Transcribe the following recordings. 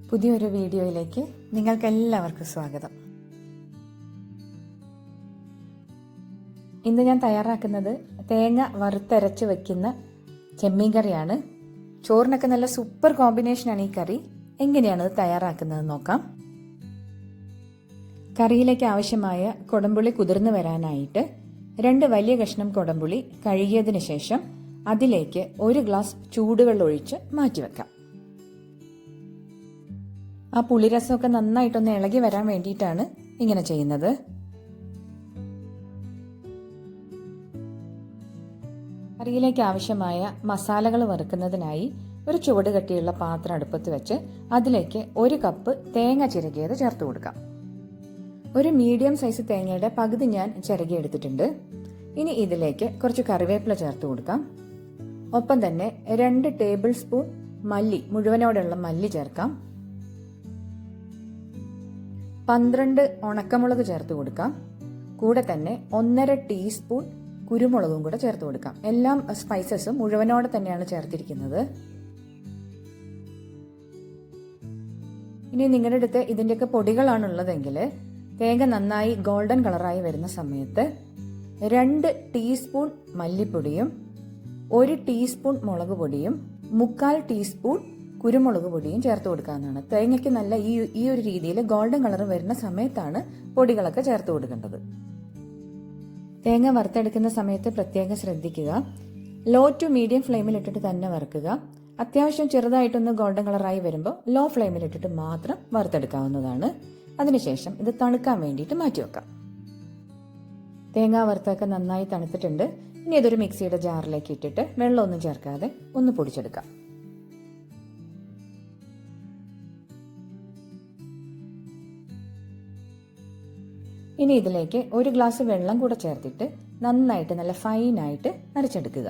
പുതിയൊരു വീഡിയോയിലേക്ക് നിങ്ങൾക്കെല്ലാവർക്കും സ്വാഗതം. ഇന്ന് ഞാൻ തയ്യാറാക്കുന്നത് തേങ്ങ വറുത്തരച്ച് വെക്കുന്ന ചെമ്മീൻ കറിയാണ്. ചോറിനൊക്കെ നല്ല സൂപ്പർ കോമ്പിനേഷനാണ് ഈ കറി. എങ്ങനെയാണത് തയ്യാറാക്കുന്നത് നോക്കാം. കറിയിലേക്ക് ആവശ്യമായ കൊടംപുളി കുതിർന്നു വരാനായിട്ട് 2 വലിയ കഷ്ണം കൊടംപുളി കഴുകിയതിന് ശേഷം അതിലേക്ക് 1 ഗ്ലാസ് ചൂടുവെള്ളം ഒഴിച്ച് മാറ്റിവെക്കാം. ആ പുളിരസമൊക്കെ നന്നായിട്ടൊന്ന് ഇളകി വരാൻ വേണ്ടിയിട്ടാണ് ഇങ്ങനെ ചെയ്യുന്നത്. കറിയിലേക്ക് ആവശ്യമായ മസാലകൾ വറുക്കുന്നതിനായി ഒരു ചുവട് കട്ടിയുള്ള പാത്രം അടുപ്പത്ത് വെച്ച് അതിലേക്ക് 1 കപ്പ് തേങ്ങ ചിരകിയത് ചേർത്ത് കൊടുക്കാം. ഒരു മീഡിയം സൈസ് തേങ്ങയുടെ പകുതി ഞാൻ ചിരകിയെടുത്തിട്ടുണ്ട്. ഇനി ഇതിലേക്ക് കുറച്ച് കറിവേപ്പില ചേർത്ത് കൊടുക്കാം. ഒപ്പം തന്നെ 2 ടേബിൾ സ്പൂൺ മല്ലി, മുഴുവനോടുള്ള മല്ലി ചേർക്കാം. 12 ഉണക്കമുളക് ചേർത്ത് കൊടുക്കാം. കൂടെ തന്നെ 1.5 ടീസ്പൂൺ കുരുമുളകും കൂടെ ചേർത്ത് കൊടുക്കാം. എല്ലാം സ്പൈസസും മുഴുവനോടെ തന്നെയാണ് ചേർത്തിരിക്കുന്നത്. ഇനി നിങ്ങളുടെ അടുത്ത് ഇതിൻ്റെയൊക്കെ പൊടികളാണുള്ളതെങ്കിൽ തേങ്ങ നന്നായി ഗോൾഡൻ കളറായി വരുന്ന സമയത്ത് 2 ടീസ്പൂൺ മല്ലിപ്പൊടിയും 1 ടീസ്പൂൺ മുളക് പൊടിയും 1/4 ടീസ്പൂൺ കുരുമുളക് പൊടിയും ചേർത്ത് കൊടുക്കാവുന്നതാണ്. തേങ്ങയ്ക്ക് നല്ല ഈ ഒരു രീതിയിൽ ഗോൾഡൻ കളർ വരുന്ന സമയത്താണ് പൊടികളൊക്കെ ചേർത്ത് കൊടുക്കേണ്ടത്. തേങ്ങ വറുത്തെടുക്കുന്ന സമയത്ത് പ്രത്യേകം ശ്രദ്ധിക്കുക. ലോ ടു മീഡിയം ഫ്ലെയിമിലിട്ടിട്ട് തന്നെ വറുക്കുക. അത്യാവശ്യം ചെറുതായിട്ടൊന്ന് ഗോൾഡൻ കളറായി വരുമ്പോൾ ലോ ഫ്ലെയിമിലിട്ടിട്ട് മാത്രം വറുത്തെടുക്കാവുന്നതാണ്. അതിനുശേഷം ഇത് തണുക്കാൻ വേണ്ടിയിട്ട് മാറ്റിവെക്കാം. തേങ്ങ വറുത്തൊക്കെ നന്നായി തണുത്തിട്ടുണ്ട്. ഇനി ഇതൊരു മിക്സിയുടെ ജാറിലേക്ക് ഇട്ടിട്ട് വെള്ളമൊന്നും ചേർക്കാതെ ഒന്ന് പൊടിച്ചെടുക്കാം. ഇനി ഇതിലേക്ക് 1 ഗ്ലാസ് വെള്ളം കൂടെ ചേർത്തിട്ട് നന്നായിട്ട് നല്ല ഫൈനായിട്ട് അരച്ചെടുക്കുക.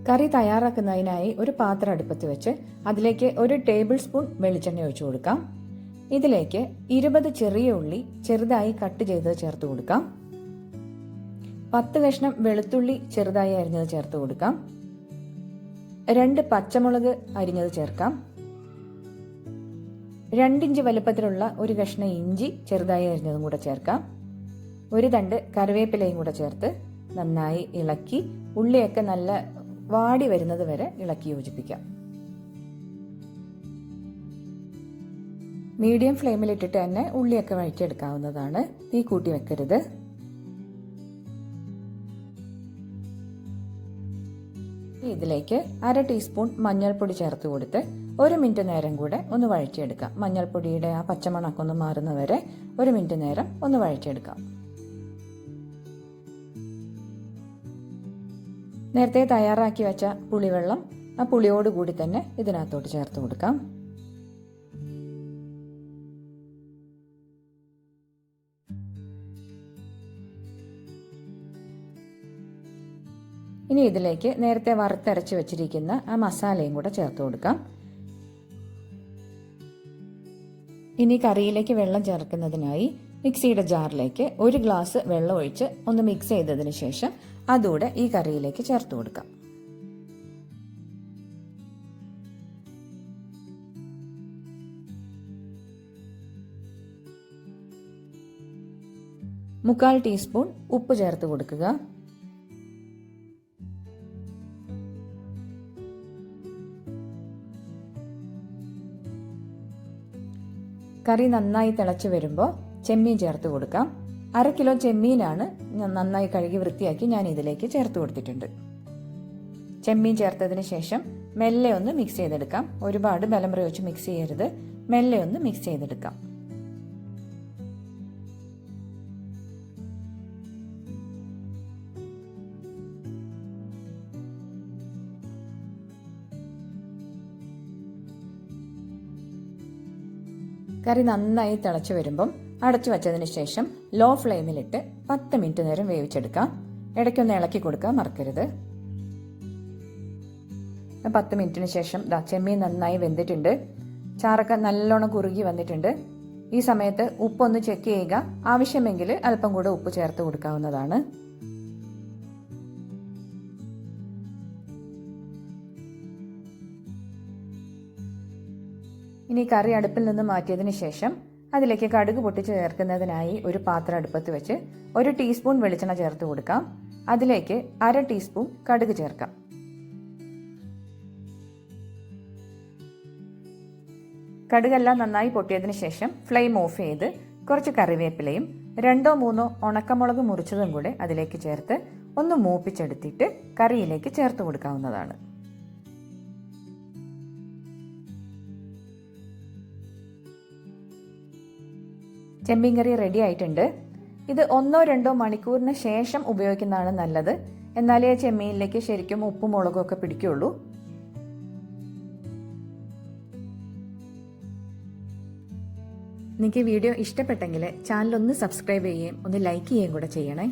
കറി തയ്യാറാക്കുന്നതിനായി ഒരു പാത്രം അടുപ്പത്ത് വെച്ച് അതിലേക്ക് 1 ടേബിൾ സ്പൂൺ വെളിച്ചെണ്ണ ഒഴിച്ചു കൊടുക്കാം. ഇതിലേക്ക് 20 ചെറിയ ഉള്ളി ചെറുതായി കട്ട് ചെയ്ത് ചേർത്ത് കൊടുക്കാം. 10 കഷ്ണം വെളുത്തുള്ളി ചെറുതായി അരിഞ്ഞത് ചേർത്ത് കൊടുക്കാം. 2 പച്ചമുളക് അരിഞ്ഞത് ചേർക്കാം. 2 ഇഞ്ച് വലുപ്പത്തിലുള്ള 1 കഷ്ണം ഇഞ്ചി ചെറുതായി അരിഞ്ഞതും കൂടെ ചേർക്കാം. 1 തണ്ട് കറിവേപ്പിലയും കൂടെ ചേർത്ത് നന്നായി ഇളക്കി ഉള്ളിയൊക്കെ നല്ല വാടി വരുന്നത് വരെ ഇളക്കി യോജിപ്പിക്കാം. മീഡിയം ഫ്ലെയിമിലിട്ടിട്ട് തന്നെ ഉള്ളിയൊക്കെ വഴറ്റിയെടുക്കാവുന്നതാണ്. തീ കൂട്ടി വെക്കരുത്. ഇതിലേക്ക് 1/2 ടീസ്പൂൺ മഞ്ഞൾപ്പൊടി ചേർത്ത് കൊടുത്ത് 1 മിനിറ്റ് നേരം കൂടെ ഒന്ന് വഴറ്റിയെടുക്കാം. മഞ്ഞൾപ്പൊടിയുടെ ആ പച്ചമണമൊക്കെ ഒന്ന് മാറുന്നവരെ 1 മിനിറ്റ് നേരം ഒന്ന് വഴറ്റിയെടുക്കാം. നേരത്തെ തയ്യാറാക്കി വെച്ച പുളിവെള്ളം ആ പുളിയോട് കൂടി തന്നെ ഇതിനകത്തോട്ട് ചേർത്ത് കൊടുക്കാം. ഇനി ഇതിലേക്ക് നേരത്തെ വറുത്തരച്ച് വെച്ചിരിക്കുന്ന ആ മസാലയും കൂടെ ചേർത്ത് കൊടുക്കാം. ഇനി കറിയിലേക്ക് വെള്ളം ചേർക്കുന്നതിനായി മിക്സിയുടെ ജാറിലേക്ക് 1 ഗ്ലാസ് വെള്ളം ഒഴിച്ച് ഒന്ന് മിക്സ് ചെയ്തതിന് ശേഷം അതുകൂടെ ഈ കറിയിലേക്ക് ചേർത്ത് കൊടുക്കാം. മുക്കാൽ ടീസ്പൂൺ ഉപ്പ് ചേർത്ത് കൊടുക്കുക. കറി നന്നായി തിളച്ച് വരുമ്പോൾ ചെമ്മീൻ ചേർത്ത് കൊടുക്കാം. 1/2 കിലോ ചെമ്മീനാണ് ഞാൻ നന്നായി കഴുകി വൃത്തിയാക്കി ഞാൻ ഇതിലേക്ക് ചേർത്ത് കൊടുത്തിട്ടുണ്ട്. ചെമ്മീൻ ചേർത്തതിന് ശേഷം മെല്ലെ ഒന്ന് മിക്സ് ചെയ്തെടുക്കാം. ഒരുപാട് ബലം പ്രയോഗിച്ച് മിക്സ് ചെയ്യരുത്. മെല്ലെ ഒന്ന് മിക്സ് ചെയ്തെടുക്കാം. കറി നന്നായി തിളച്ച് വരുമ്പം അടച്ചു വെച്ചതിന് ശേഷം ലോ ഫ്ലെയിമിലിട്ട് 10 മിനിറ്റ് നേരം വേവിച്ചെടുക്കാം. ഇടയ്ക്കൊന്ന് ഇളക്കി കൊടുക്കാൻ മറക്കരുത്. 10 മിനിറ്റിന് ശേഷം ചെമ്മീൻ നന്നായി വെന്തിട്ടുണ്ട്. ചാറൊക്കെ നല്ലോണം കുറുകി വന്നിട്ടുണ്ട്. ഈ സമയത്ത് ഉപ്പൊന്ന് ചെക്ക് ചെയ്യുക. ആവശ്യമെങ്കിൽ അല്പം കൂടെ ഉപ്പ് ചേർത്ത് കൊടുക്കാവുന്നതാണ്. ഇനി കറി അടുപ്പിൽ നിന്ന് മാറ്റിയതിന് ശേഷം അതിലേക്ക് കടുക് പൊട്ടിച്ച് ചേർക്കുന്നതിനായി ഒരു പാത്രം അടുപ്പത്ത് വെച്ച് 1 ടീസ്പൂൺ വെളിച്ചെണ്ണ ചേർത്ത് കൊടുക്കാം. അതിലേക്ക് 1/2 ടീസ്പൂൺ കടുക് ചേർക്കാം. കടുകെല്ലാം നന്നായി പൊട്ടിയതിന് ശേഷം ഫ്ലെയിം ഓഫ് ചെയ്ത് കുറച്ച് കറിവേപ്പിലയും 2-3 ഉണക്കമുളക് മുറിച്ചതും കൂടെ അതിലേക്ക് ചേർത്ത് ഒന്ന് മൂപ്പിച്ചെടുത്തിട്ട് കറിയിലേക്ക് ചേർത്ത് കൊടുക്കാവുന്നതാണ്. ചെമ്മീൻ കറി റെഡി ആയിട്ടുണ്ട്. ഇത് 1-2 മണിക്കൂറിന് ശേഷം ഉപയോഗിക്കുന്നതാണ് നല്ലത്. എന്നാലേ ചെമ്മീനിലേക്ക് ശരിക്കും ഉപ്പും മുളകും ഒക്കെ പിടിക്കുള്ളൂ. നിങ്ങൾക്ക് വീഡിയോ ഇഷ്ടപ്പെട്ടെങ്കിൽ ചാനൽ ഒന്ന് സബ്സ്ക്രൈബ് ചെയ്യുകയും ഒന്ന് ലൈക്ക് ചെയ്യുകയും കൂടെ ചെയ്യണേ.